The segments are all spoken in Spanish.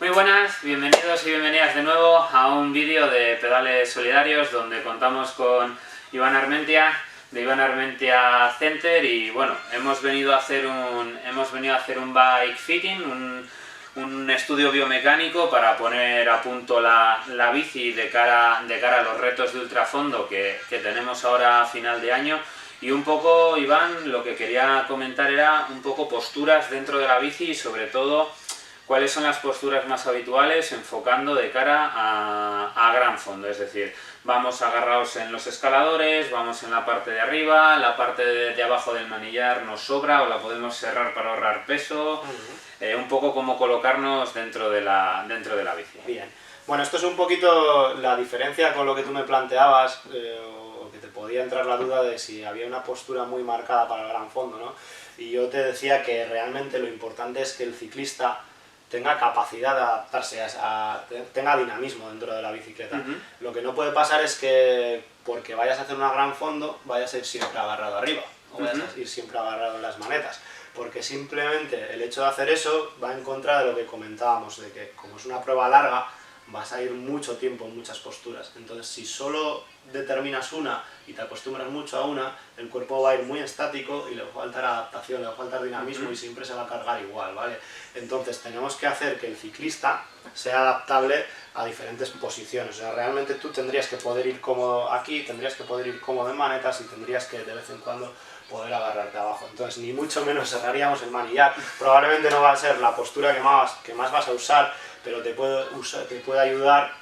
Muy buenas, bienvenidos y bienvenidas de nuevo a un vídeo de pedales solidarios donde contamos con Iván Armentia de Iván Armentia Center y bueno, hemos venido a hacer un bike fitting, un estudio biomecánico para poner a punto la bici de cara a los retos de ultrafondo que tenemos ahora a final de año. Y un poco, Iván, lo que quería comentar era un poco posturas dentro de la bici y sobre todo cuáles son las posturas más habituales enfocando de cara a gran fondo, es decir, vamos agarrados en los escaladores, vamos en la parte de arriba, la parte de abajo del manillar nos sobra o la podemos cerrar para ahorrar peso, un poco cómo colocarnos dentro de la bici. Bien, bueno, esto es un poquito la diferencia con lo que tú me planteabas, o que te podía entrar la duda de si había una postura muy marcada para el gran fondo, ¿no? Y yo te decía que realmente lo importante es que el ciclista tenga capacidad de adaptarse, tenga dinamismo dentro de la bicicleta. Lo que no puede pasar es que porque vayas a hacer una gran fondo, vayas a ir siempre agarrado arriba, o vayas a ir siempre agarrado en las manetas, porque simplemente el hecho de hacer eso va en contra de lo que comentábamos, de que como es una prueba larga, vas a ir mucho tiempo en muchas posturas. Entonces, si solo determinas una y te acostumbras mucho a una, el cuerpo va a ir muy estático y le va a faltar adaptación, le va a faltar dinamismo y siempre se va a cargar igual, ¿vale? Entonces, tenemos que hacer que el ciclista sea adaptable a diferentes posiciones. O sea, realmente tú tendrías que poder ir cómodo aquí, tendrías que poder ir cómodo en manetas y tendrías que de vez en cuando poder agarrarte abajo. Entonces, ni mucho menos cerraríamos el manillar. Probablemente no va a ser la postura que más vas a usar, pero te puede ayudar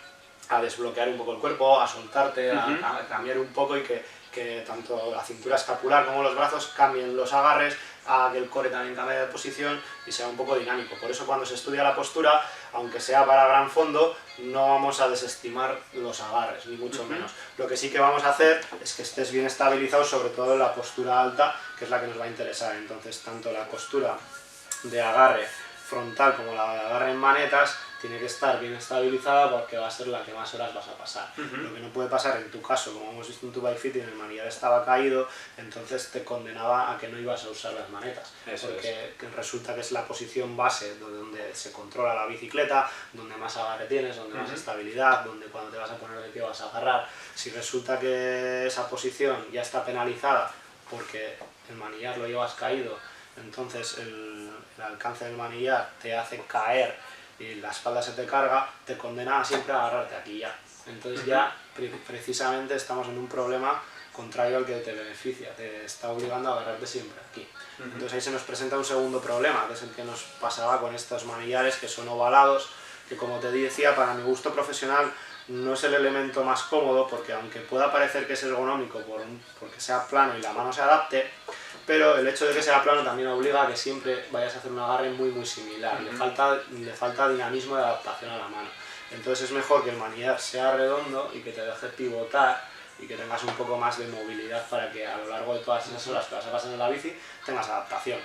a desbloquear un poco el cuerpo, a soltarte, a cambiar un poco y que tanto la cintura escapular como los brazos cambien los agarres, a que el core también cambie de posición y sea un poco dinámico. Por eso cuando se estudia la postura, aunque sea para gran fondo, no vamos a desestimar los agarres, ni mucho menos. Lo que sí que vamos a hacer es que estés bien estabilizado, sobre todo en la postura alta, que es la que nos va a interesar. Entonces, tanto la postura de agarre frontal como la de agarre en manetas tiene que estar bien estabilizada porque va a ser la que más horas vas a pasar. Lo que no puede pasar en tu caso, como hemos visto en tu bike fitting, el manillar estaba caído, entonces te condenaba a que no ibas a usar las manetas, porque resulta que es la posición base donde se controla la bicicleta, donde más agarre tienes, donde más estabilidad, donde cuando te vas a poner de pie vas a agarrar. Si resulta que esa posición ya está penalizada porque el manillar lo llevas caído, entonces el alcance del manillar te hace caer y la espalda se te carga, te condena siempre a agarrarte aquí ya. Entonces ya precisamente estamos en un problema contrario al que te beneficia, te está obligando a agarrarte siempre aquí. Entonces ahí se nos presenta un segundo problema, que es el que nos pasaba con estos manillares que son ovalados, que como te decía, para mi gusto profesional no es el elemento más cómodo, porque aunque pueda parecer que es ergonómico porque sea plano y la mano se adapte, pero el hecho de que sea plano también obliga a que siempre vayas a hacer un agarre muy similar, le falta dinamismo de adaptación a la mano. Entonces es mejor que el manillar sea redondo y que te deje pivotar y que tengas un poco más de movilidad para que a lo largo de todas esas horas que vas a pasar en la bici tengas adaptación.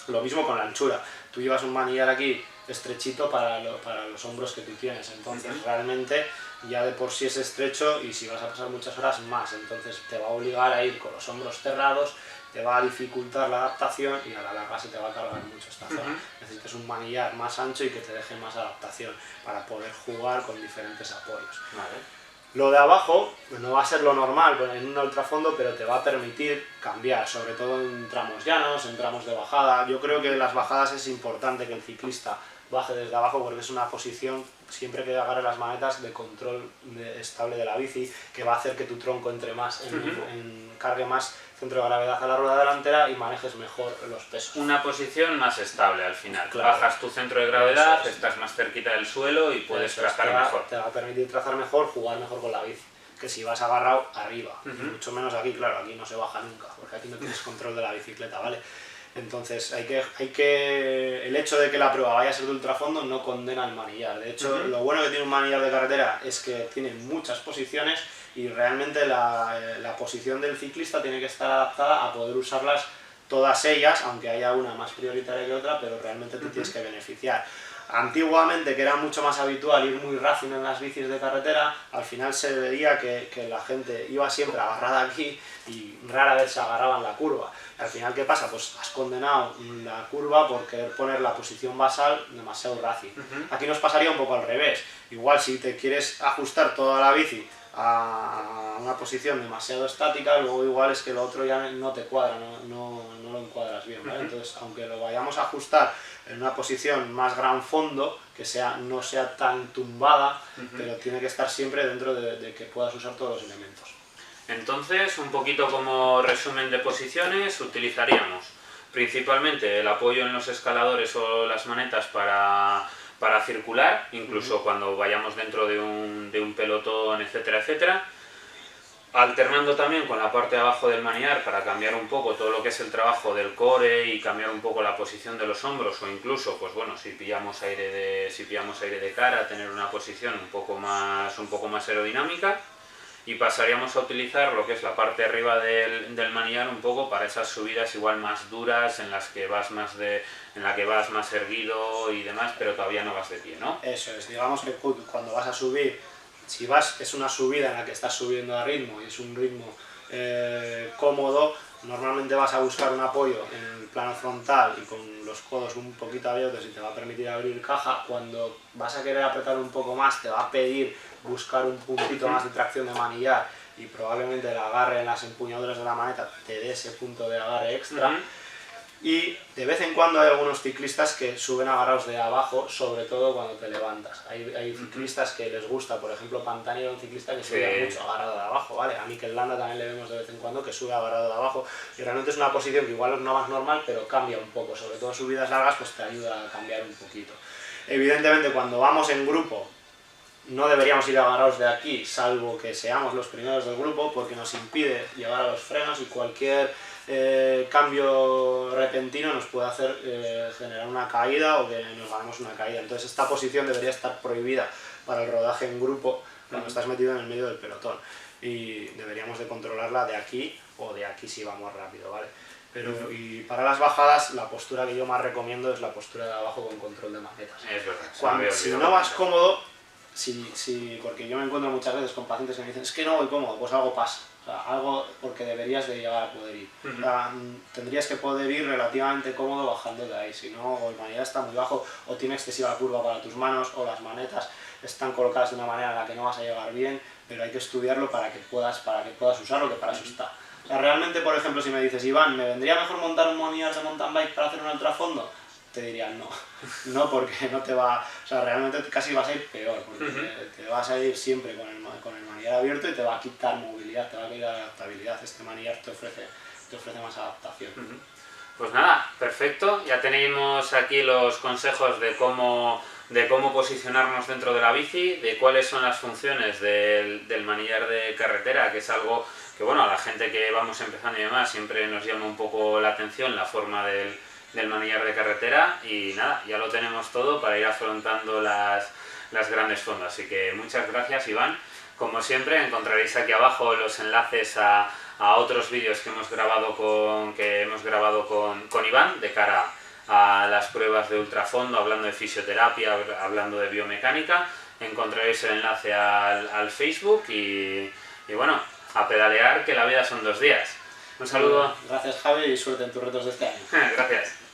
Lo mismo con la anchura, tú llevas un manillar aquí estrechito para los hombros que tú tienes, entonces realmente ya de por sí es estrecho y si vas a pasar muchas horas más, entonces te va a obligar a ir con los hombros cerrados, te va a dificultar la adaptación y a la larga se te va a cargar mucho esta zona. Necesitas un manillar más ancho y que te deje más adaptación para poder jugar con diferentes apoyos. Lo de abajo no va a ser lo normal en un ultrafondo, pero te va a permitir cambiar, sobre todo en tramos llanos, en tramos de bajada. Yo creo que en las bajadas es importante que el ciclista baje desde abajo porque es una posición, siempre que agarre las manetas, de control estable de la bici, que va a hacer que tu tronco entre más, cargue más centro de gravedad a la rueda delantera y manejes mejor los pesos. Una posición más estable al final. Claro. Bajas tu centro de gravedad, estás más cerquita del suelo y puedes trazar mejor. Te va a permitir trazar mejor, jugar mejor con la bici, que si vas agarrado arriba. Mucho menos aquí, claro, aquí no se baja nunca, porque aquí no tienes control de la bicicleta, ¿vale? Entonces el hecho de que la prueba vaya a ser de ultrafondo no condena el manillar. De hecho, lo bueno que tiene un manillar de carretera es que tiene muchas posiciones y realmente la posición del ciclista tiene que estar adaptada a poder usarlas todas ellas, aunque haya una más prioritaria que otra, pero realmente te tienes que beneficiar. Antiguamente, que era mucho más habitual ir muy racing en las bicis de carretera, al final se veía que la gente iba siempre agarrada aquí y rara vez se agarraba en la curva. Al final, ¿qué pasa? Pues has condenado la curva por querer poner la posición basal demasiado racing. Aquí nos pasaría un poco al revés. Igual si te quieres ajustar toda la bici a una posición demasiado estática, luego igual es que lo otro ya no te cuadra, no lo encuadras bien, ¿vale? Entonces, aunque lo vayamos a ajustar en una posición más gran fondo, que no sea tan tumbada, pero tiene que estar siempre dentro de que puedas usar todos los elementos. Entonces, un poquito como resumen de posiciones, utilizaríamos principalmente el apoyo en los escaladores o las manetas para circular, incluso cuando vayamos dentro de un pelotón, etcétera, etcétera. Alternando también con la parte de abajo del manillar para cambiar un poco todo lo que es el trabajo del core y cambiar un poco la posición de los hombros, o incluso, pues bueno, si pillamos aire de cara, tener una posición un poco más aerodinámica. Y pasaríamos a utilizar lo que es la parte de arriba del manillar un poco para esas subidas igual más duras en las que vas más erguido y demás, pero todavía no vas de pie, ¿no? Eso es, digamos que cuando vas a subir, es una subida en la que estás subiendo a ritmo y es un ritmo cómodo, normalmente vas a buscar un apoyo en el plano frontal y con los codos un poquito abiertos y te va a permitir abrir caja. Cuando vas a querer apretar un poco más, te va a pedir buscar un puntito más de tracción de manillar y probablemente el agarre en las empuñaduras de la maneta te dé ese punto de agarre extra. Y de vez en cuando hay algunos ciclistas que suben agarrados de abajo, sobre todo cuando te levantas. Hay ciclistas que les gusta, por ejemplo, Pantani era un ciclista que subía mucho agarrado de abajo, ¿vale? A Mikel Landa también le vemos de vez en cuando que sube agarrado de abajo, y realmente es una posición que igual es no más normal, pero cambia un poco, sobre todo subidas largas, pues te ayuda a cambiar un poquito. Evidentemente, cuando vamos en grupo, no deberíamos ir agarrados de aquí, salvo que seamos los primeros del grupo, porque nos impide llegar a los frenos y cualquier cambio repentino nos puede hacer generar una caída o que nos ganemos una caída. Entonces esta posición debería estar prohibida para el rodaje en grupo cuando estás metido en el medio del pelotón, y deberíamos de controlarla de aquí o de aquí si vamos rápido, ¿vale? Y para las bajadas, la postura que yo más recomiendo es la postura de abajo con control de manetas. Es verdad. Si no vas cómodo, porque yo me encuentro muchas veces con pacientes que me dicen es que no voy cómodo, pues algo pasa. O sea, algo porque deberías de llegar a poder ir. O sea, tendrías que poder ir relativamente cómodo bajando de ahí, si no, o el manillar está muy bajo, o tiene excesiva curva para tus manos, o las manetas están colocadas de una manera en la que no vas a llegar bien, pero hay que estudiarlo para que puedas usarlo, que para eso está. O sea, realmente, por ejemplo, si me dices, Iván, ¿me vendría mejor montar un manillar de mountain bike para hacer un ultrafondo? Te diría no, porque no te va, o sea, realmente casi vas a ir peor, porque te vas a ir siempre con el manillar abierto y te va a quitar movilidad, te va a quitar adaptabilidad. Este manillar te ofrece más adaptación. Pues nada, perfecto, ya tenemos aquí los consejos de cómo posicionarnos dentro de la bici, de cuáles son las funciones del manillar de carretera, que es algo que, bueno, a la gente que vamos empezando y demás siempre nos llama un poco la atención la forma del manillar de carretera, y nada, ya lo tenemos todo para ir afrontando las grandes fondas. Así que muchas gracias, Iván. Como siempre, encontraréis aquí abajo los enlaces a otros vídeos que hemos grabado con Iván de cara a las pruebas de ultrafondo, hablando de fisioterapia, hablando de biomecánica. Encontraréis el enlace al Facebook y bueno, a pedalear, que la vida son 2 días. Un saludo. Gracias, Javi, y suerte en tus retos de este año. Gracias.